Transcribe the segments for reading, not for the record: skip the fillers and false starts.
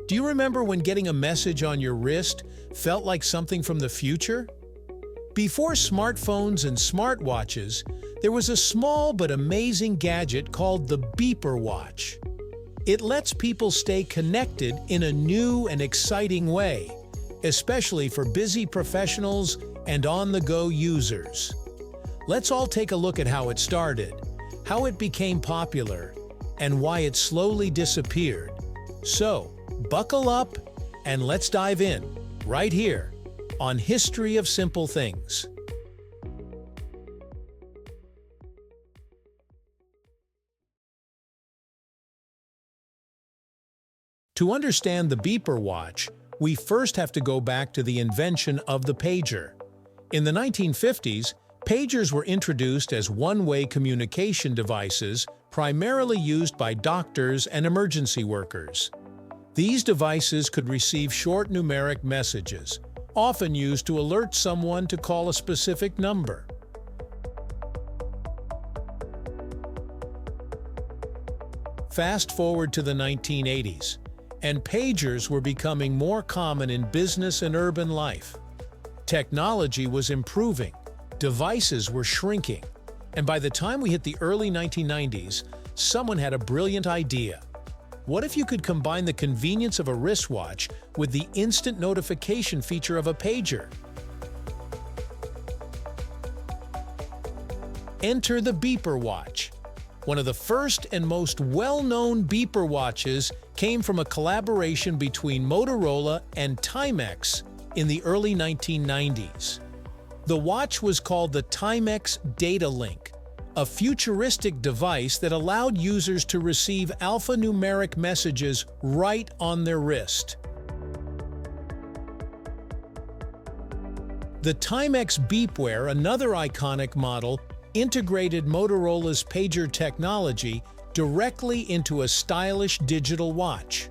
Do you remember when getting a message on your wrist felt like something from the future? Before smartphones and smartwatches, there was a small but amazing gadget called the beeper watch. It lets people stay connected in a new and exciting way, especially for busy professionals and on-the-go users. Let's all take a look at how it started, how it became popular, and why it slowly disappeared. So, buckle up and let's dive in, right here, on History of Simple Things. To understand the beeper watch, we first have to go back to the invention of the pager. In the 1950s, pagers were introduced as one-way communication devices primarily used by doctors and emergency workers. These devices could receive short numeric messages, often used to alert someone to call a specific number. Fast forward to the 1980s, and pagers were becoming more common in business and urban life. Technology was improving, devices were shrinking, and by the time we hit the early 1990s, someone had a brilliant idea. What if you could combine the convenience of a wristwatch with the instant notification feature of a pager? Enter the beeper watch. One of the first and most well-known beeper watches came from a collaboration between Motorola and Timex in the early 1990s. The watch was called the Timex Data Link, a futuristic device that allowed users to receive alphanumeric messages right on their wrist. The Timex Beepware, another iconic model, integrated Motorola's pager technology directly into a stylish digital watch.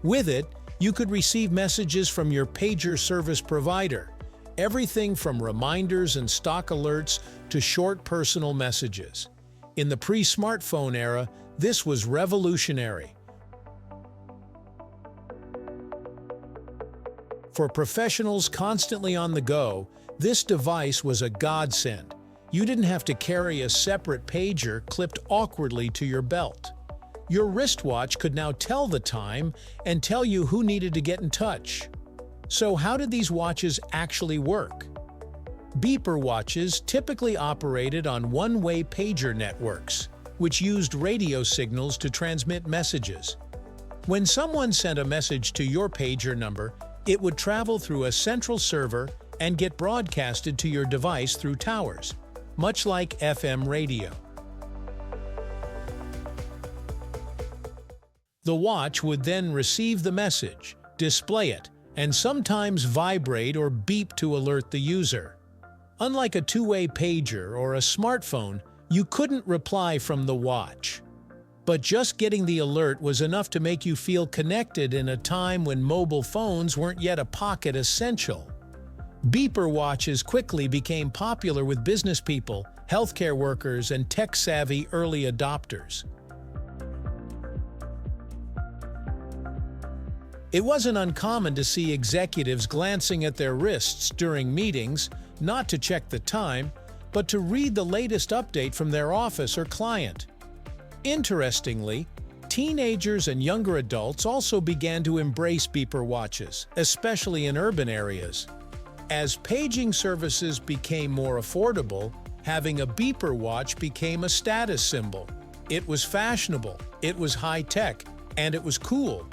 With it, you could receive messages from your pager service provider, everything from reminders and stock alerts to short personal messages. In the pre-smartphone era, this was revolutionary. For professionals constantly on the go, this device was a godsend. You didn't have to carry a separate pager clipped awkwardly to your belt. Your wristwatch could now tell the time and tell you who needed to get in touch. So how did these watches actually work? Beeper watches typically operated on one-way pager networks, which used radio signals to transmit messages. When someone sent a message to your pager number, it would travel through a central server and get broadcasted to your device through towers, much like FM radio. The watch would then receive the message, display it, and sometimes vibrate or beep to alert the user. Unlike a two-way pager or a smartphone, you couldn't reply from the watch. But just getting the alert was enough to make you feel connected in a time when mobile phones weren't yet a pocket essential. Beeper watches quickly became popular with business people, healthcare workers, and tech-savvy early adopters. It wasn't uncommon to see executives glancing at their wrists during meetings, not to check the time, but to read the latest update from their office or client. Interestingly, teenagers and younger adults also began to embrace beeper watches, especially in urban areas. As paging services became more affordable, having a beeper watch became a status symbol. It was fashionable, it was high-tech, and it was cool.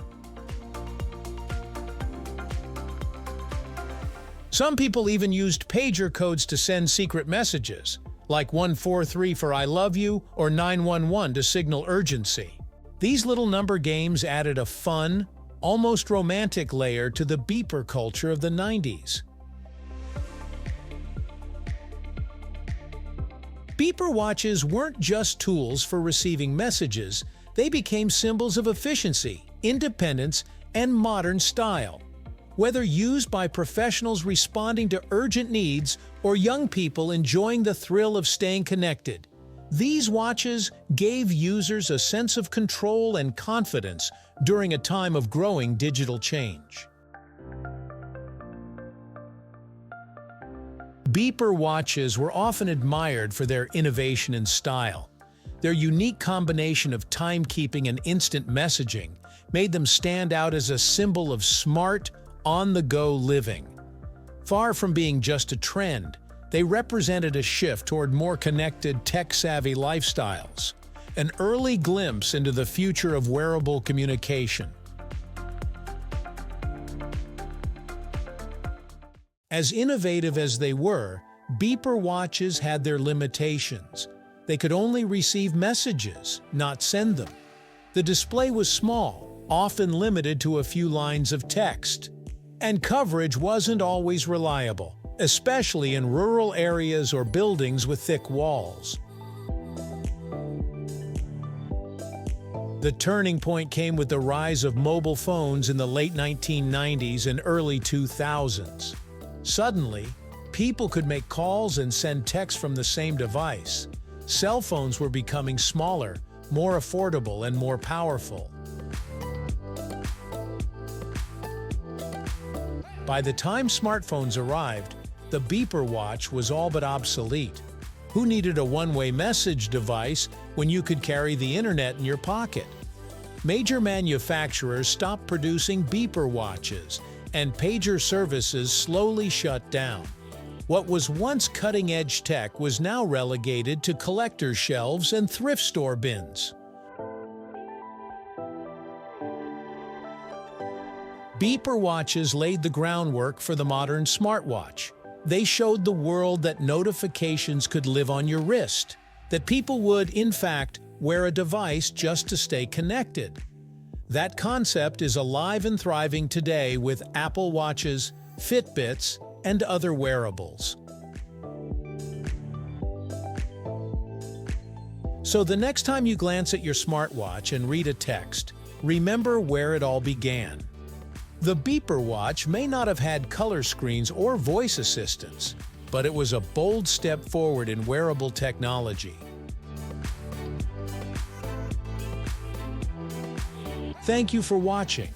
Some people even used pager codes to send secret messages, like 143 for I love you or 911 to signal urgency. These little number games added a fun, almost romantic layer to the beeper culture of the 90s. Beeper watches weren't just tools for receiving messages, they became symbols of efficiency, independence, and modern style. Whether used by professionals responding to urgent needs or young people enjoying the thrill of staying connected, These watches gave users a sense of control and confidence during a time of growing digital change. Beeper watches were often admired for their innovation and style. Their unique combination of timekeeping and instant messaging made them stand out as a symbol of smart, on-the-go living. Far from being just a trend, they represented a shift toward more connected, tech-savvy lifestyles, an early glimpse into the future of wearable communication. As innovative as they were, beeper watches had their limitations. They could only receive messages, not send them. The display was small, often limited to a few lines of text, and coverage wasn't always reliable, especially in rural areas or buildings with thick walls. The turning point came with the rise of mobile phones in the late 1990s and early 2000s. Suddenly, people could make calls and send texts from the same device. Cell phones were becoming smaller, more affordable, and more powerful. By the time smartphones arrived, the beeper watch was all but obsolete. Who needed a one-way message device when you could carry the internet in your pocket? Major manufacturers stopped producing beeper watches, and pager services slowly shut down. What was once cutting-edge tech was now relegated to collector's shelves and thrift store bins. Beeper watches laid the groundwork for the modern smartwatch. They showed the world that notifications could live on your wrist, that people would, in fact, wear a device just to stay connected. That concept is alive and thriving today with Apple Watches, Fitbits, and other wearables. So the next time you glance at your smartwatch and read a text, remember where it all began. The beeper watch may not have had color screens or voice assistants, but it was a bold step forward in wearable technology. Thank you for watching.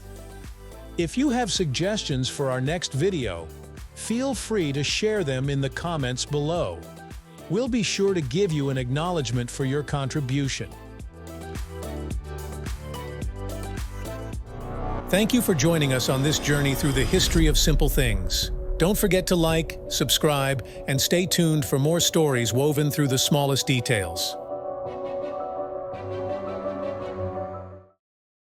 If you have suggestions for our next video, feel free to share them in the comments below. We'll be sure to give you an acknowledgement for your contribution. Thank you for joining us on this journey through the history of simple things. Don't forget to like, subscribe, and stay tuned for more stories woven through the smallest details.